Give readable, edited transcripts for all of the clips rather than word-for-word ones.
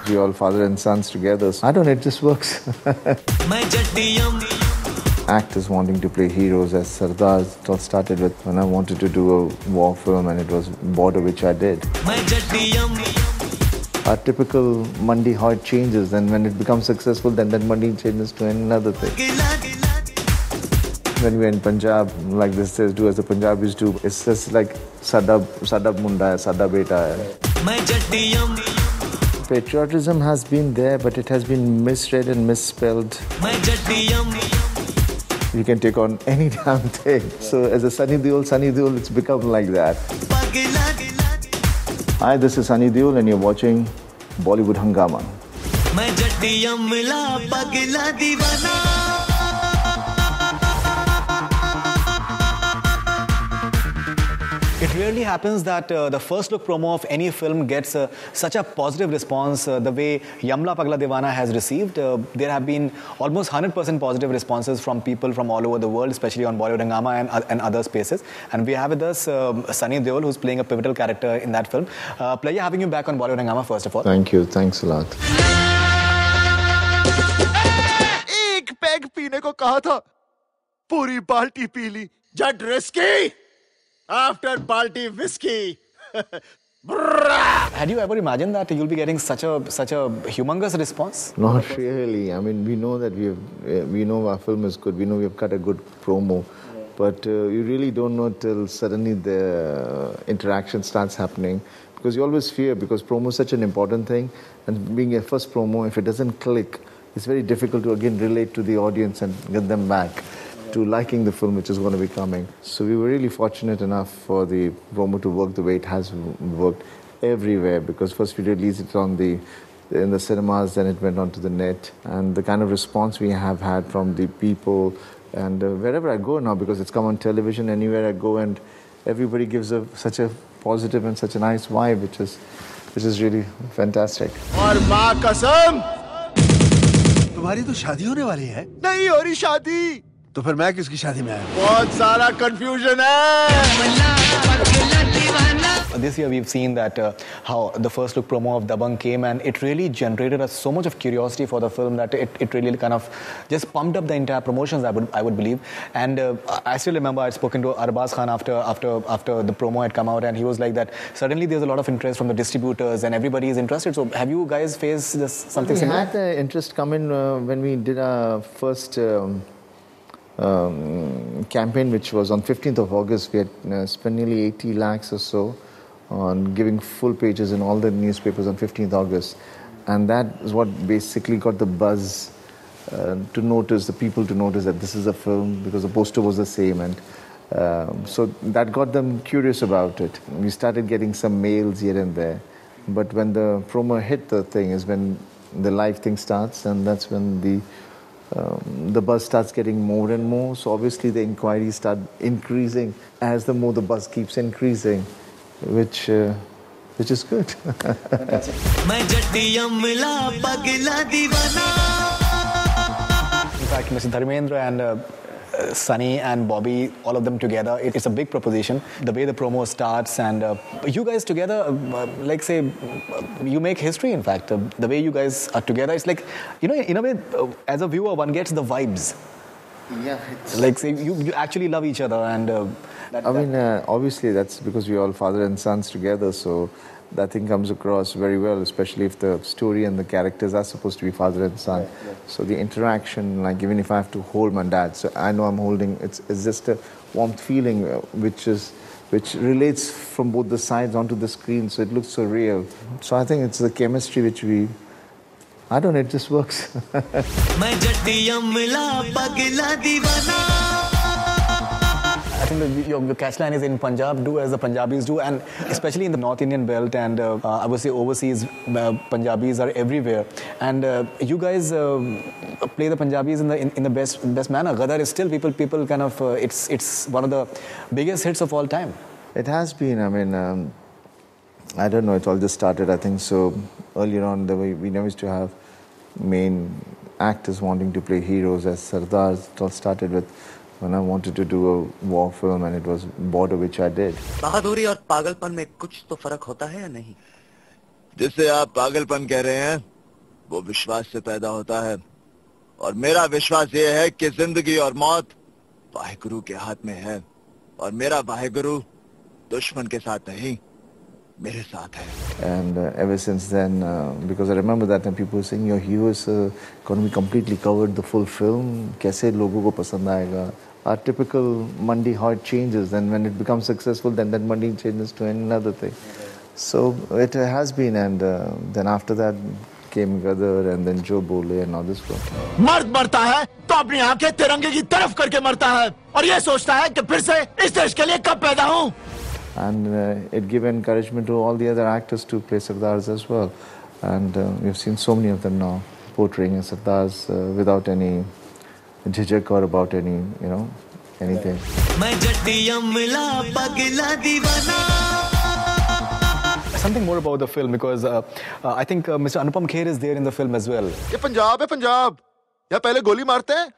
We all father and sons together. So I don't know, it just works. Actors wanting to play heroes as Sardars. It all started with when I wanted to do a war film, and it was Border, which I did. Our typical Mandi, how it changes, and when it becomes successful, then that Mandi changes to another thing. When we're in Punjab, like this says, do as the Punjabis do, it's just like Sada Munda hai, Sada Beta hai. Patriotism has been there, but it has been misread and misspelled. You can take on any damn thing. So as a Sunny Deol, it's become like that. Hi, this is Sunny Deol and you're watching Bollywood Hungama. It rarely happens that the first look promo of any film gets such a positive response the way Yamla Pagla Deewana has received. There have been almost 100% positive responses from people from all over the world, especially on Bollywood Hungama and other spaces. And we have with us Sunny Deol, who's playing a pivotal character in that film. Pleasure having you back on Bollywood Hungama, first of all. Thank you. Thanks a lot. एक peg पीने को कहा था, पूरी बाल्टी P Lee. Just risky. After party whiskey. Had you ever imagined that you'll be getting such a humongous response? Not really. I mean, we know that we know our film is good. We know we have cut a good promo, but you really don't know till suddenly the interaction starts happening. Because you always fear, because promo is such an important thing, and being a first promo, if it doesn't click, it's very difficult to again relate to the audience and get them back to liking the film, which is going to be coming. So we were really fortunate enough for the promo to work the way it has worked everywhere, because first we released it in the cinemas, then it went on to the net, and the kind of response we have had from the people, and wherever I go now, because it's come on television, anywhere I go, and everybody gives such a positive and such a nice vibe, which is really fantastic. और माँ कसम, तुम्हारी तो शादी होने वाली है? नहीं हो रही शादी. तो फिर मैं किसकी शादी में आया? बहुत सारा confusion है. This year we've seen that how the first look promo of Dabangg came, and it really generated us so much of curiosity for the film that it really kind of just pumped up the entire promotions, I would believe. And I still remember I'd spoken to Arbaz Khan after the promo had come out, and he was like that suddenly there's a lot of interest from the distributors and everybody is interested. So have you guys faced something similar? We had the interest come in when we did our first campaign, which was on 15th of August. We had spent nearly 80 lakhs or so on giving full pages in all the newspapers on 15th August. And that is what basically got the buzz the people to notice that this is a film, because the poster was the same. And so that got them curious about it. We started getting some mails here and there. But when the promo hit the thing is when the live thing starts, and that's when the buzz starts getting more and more. So obviously the inquiries start increasing as the more the buzz keeps increasing, which is good. In fact, Mr. Dharmendra and Sunny and Bobby, all of them together, it's a big proposition. The way the promo starts, and you guys together, like say, you make history. In fact, the way you guys are together, it's like, you know, in a way, as a viewer, one gets the vibes. Yeah, like say you actually love each other, and obviously that's because we're all father and sons together, so that thing comes across very well, especially if the story and the characters are supposed to be father and son. Right, yeah. So the interaction, like even if I have to hold my dad, so I know I'm holding, it's just a warm feeling which relates from both the sides onto the screen, so it looks so real. So I think it's the chemistry which I don't know, it just works. I think your catchline is in Punjab, do as the Punjabis do, and especially in the North Indian belt, and I would say overseas, Punjabis are everywhere. And you guys play the Punjabis in the best manner. Gadar is still people kind of it's one of the biggest hits of all time. It has been. I mean, I don't know. It all just started, I think, so earlier on. The way we never used to have main actors wanting to play heroes as Sardars. It all started with when I wanted to do a war film, and it was Border, which I did. बहादुरी और पागलपन में कुछ तो फर्क होता है या नहीं? जिसे आप पागलपन कह रहे हैं, वो विश्वास से पैदा होता है और मेरा विश्वास ये है कि जिंदगी और मौत वाहेगुरु के हाथ में है और मेरा वाहेगुरु दुश्मन के साथ नहीं मेरे साथ है. And ever since then, because I remember that time people were saying your hero is going to be completely covered the full film. कैसे लोगों को पसंद आएगा? Our typical Mandi, how it changes, and when it becomes successful, then that Mandi changes to another thing. So it has been, and then after that came Gadar, and then Jo Bole, and all this stuff. मर्द मरता है तो अपनी आंखें तिरंगे की तरफ करके मरता है और ये सोचता है कि फिर से इस देश के लिए कब पैदा हूँ. And it gave encouragement to all the other actors to play Sardars as well. And we've seen so many of them now portraying Sardars without any jhijak or about any, anything. Something more about the film, because I think Mr. Anupam Kher is there in the film as well. ये पंजाब है पंजाब. या पहले गोली मारते हैं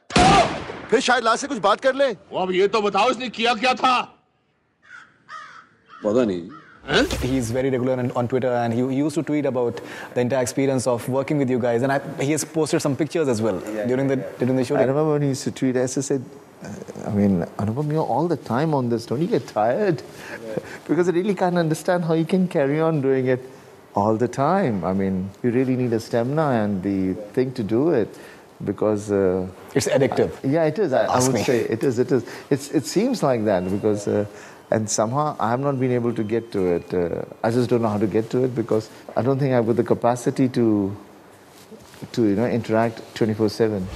फिर शायद लाश से कुछ बात कर ले. वो अब ये तो बताओ इसने किया क्या था. पता नहीं. He's very regular on Twitter, and he used to tweet about the entire experience of working with you guys, and he has posted some pictures as well during the shooting. I remember when he used to tweet, I used to say, Anupam, you're all the time on this. Don't you get tired? Because I really can't understand how you can carry on doing it all the time. I mean, you really need a stamina and the thing to do it, because it's addictive. Yeah, it is. I would say it is. It seems like that because. And somehow I have not been able to get to it. I just don't know how to get to it because I don't think I've got the capacity to interact 24/7.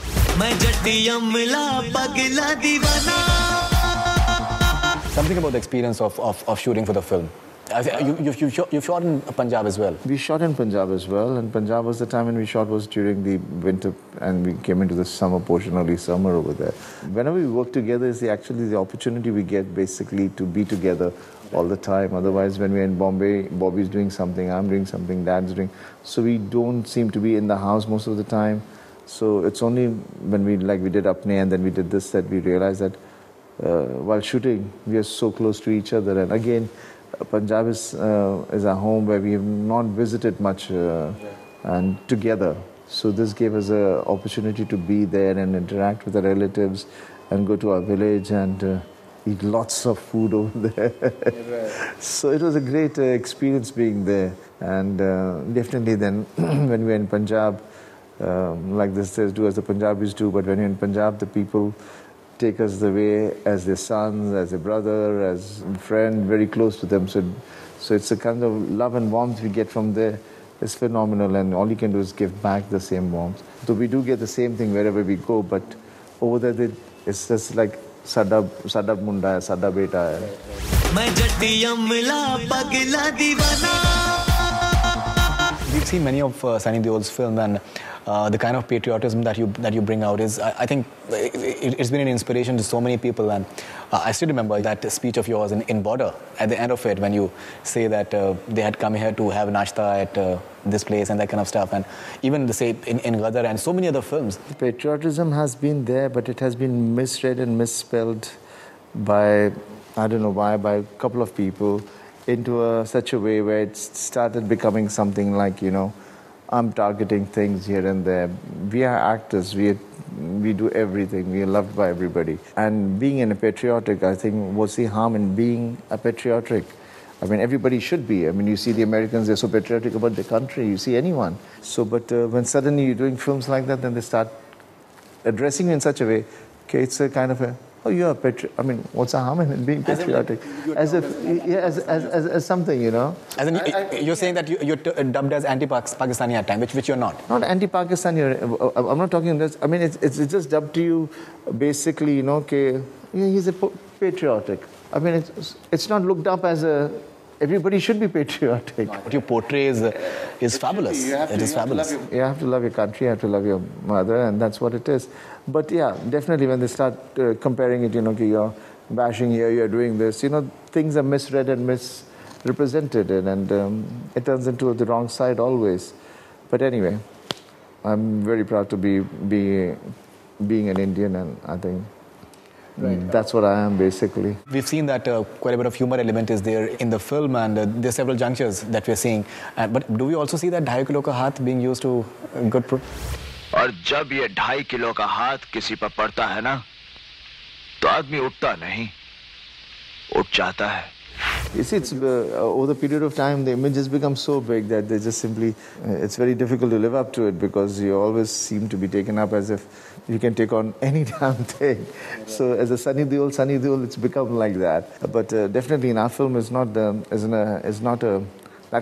Something about the experience of shooting for the film. You shot in Punjab as well. We shot in Punjab as well, and Punjab was the time when we shot was during the winter, and we came into the summer portion, early summer over there. Whenever we work together is actually the opportunity we get basically to be together all the time. Otherwise, when we're in Bombay, Bobby's doing something, I'm doing something, Dad's doing. So we don't seem to be in the house most of the time. So it's only when we did Apne and then we did this that we realized that while shooting, we are so close to each other. And again, Punjab is a home where we have not visited much and together. So this gave us an opportunity to be there and interact with the relatives and go to our village and eat lots of food over there. So it was a great experience being there. And definitely then when we were in Punjab, like this they do as the Punjabis do, but when you're in Punjab, the people take us the way as their sons, as a brother, as a friend, very close to them. So it's a kind of love and warmth we get from there. It's phenomenal, and all you can do is give back the same warmth. So we do get the same thing wherever we go, but over there it's just like Sada Munda hai, Sada Beta hai. We've seen many of Sunny Deol's films, and the kind of patriotism that you bring out is, I think, it's been an inspiration to so many people. And I still remember that speech of yours in Border at the end of it, when you say that they had come here to have nashta at this place and that kind of stuff, and even the say in Gadar and so many other films. Patriotism has been there, but it has been misread and misspelled by, I don't know why, by a couple of people into such a way where it started becoming something like, I'm targeting things here and there. We are actors. We do everything. We are loved by everybody. And being a patriotic, I think, what's the harm in being a patriotic? I mean, everybody should be. I mean, you see the Americans, they're so patriotic about their country. You see anyone. So, but when suddenly you're doing films like that, then they start addressing you in such a way, okay, it's a kind of a, oh, you're a patriot. I mean, what's the harm in being patriotic? As something, As in, you're saying that you're dubbed as anti-Pakistani at times, which you're not. Not anti-Pakistani. I'm not talking this. I mean, it's just dubbed to you, basically, okay, he's a patriotic. I mean, it's not looked up as a. Everybody should be patriotic. What you portray is fabulous. It is fabulous. You have to love your country, you have to love your mother, and that's what it is. But yeah, definitely when they start comparing it, you're bashing here, you're doing this, things are misread and misrepresented, and it turns into the wrong side always. But anyway, I'm very proud to be being an Indian, and I think That's what I am basically. We've seen that quite a bit of humor element is there in the film, and there are several junctures that we're seeing. But do we also see that 2.5 kilo ka haath being used to good... और जब ये 2.5 kilo का हाथ किसी पर पड़ता है ना, तो आदमी उठता नहीं, उठ जाता है. You see, it's over the period of time, the image has become so big that they just simply, it's very difficult to live up to it because you always seem to be taken up as if you can take on any damn thing. So as a Sunny Deol, it's become like that. But definitely in our film, it's not that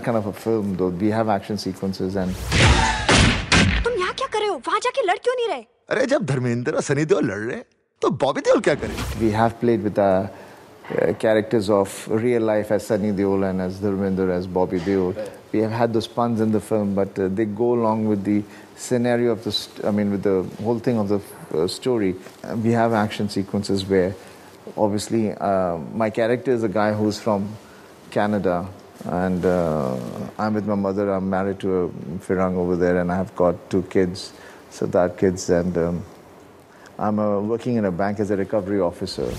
kind of a film, though. We have action sequences and... तुम यहाँ क्या कर रहे हो? वहाँ जाके लड़ क्यों नहीं रहे? अरे जब धर्मेंद्र और सनी देओल लड़ रहे तो बॉबी देओल क्या करे? We have played with our characters of real life as Sunny Deol and as Dharmender, as Bobby Deol. We have had those puns in the film, but they go along with the scenario of with the whole thing of the story. We have action sequences where, obviously, my character is a guy who's from Canada, and I'm with my mother. I'm married to a Firang over there, and I have got 2 kids, Sardar kids, and I'm working in a bank as a recovery officer.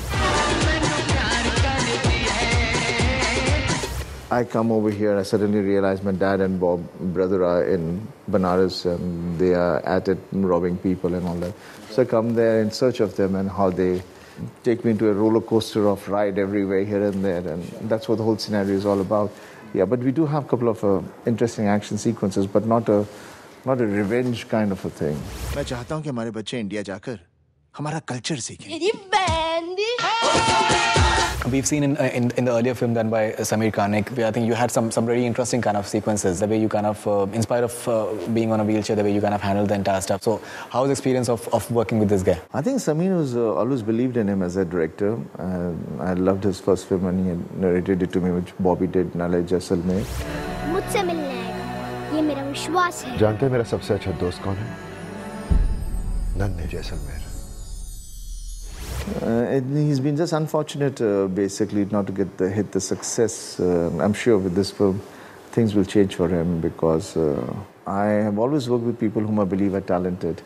I come over here, I suddenly realize my dad and brother are in Banaras and they are at it robbing people and all that. So I come there in search of them and how they take me into a roller coaster of ride everywhere here and there, and that's what the whole scenario is all about. Yeah, but we do have a couple of interesting action sequences, but not a revenge kind of a thing. मैं चाहता हूँ कि हमारे बच्चे India जाकर हमारा culture सीखें. We've seen in the earlier film done by Samir Kanek, where I think you had some very interesting kind of sequences, the way you kind of, in spite of being on a wheelchair, the way you kind of handled the entire stuff. So how was the experience of working with this guy? I think Samir was always believed in him as a director. I loved his first film and he had narrated it to me, which Bobby did, Nale Jaisalmer. मुझसे मिलने आएगा, ये मेरा विश्वास है. जानते हैं मेरा सबसे अच्छा दोस्त कौन है? नन्हे Jaisalmer. He's been just unfortunate, basically, not to hit the success. I'm sure with this film, things will change for him because I have always worked with people whom I believe are talented,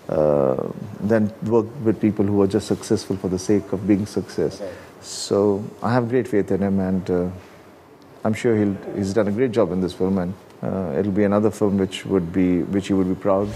then work with people who are just successful for the sake of being success. So I have great faith in him, and I'm sure he's done a great job in this film, and it'll be another film which he would be proud.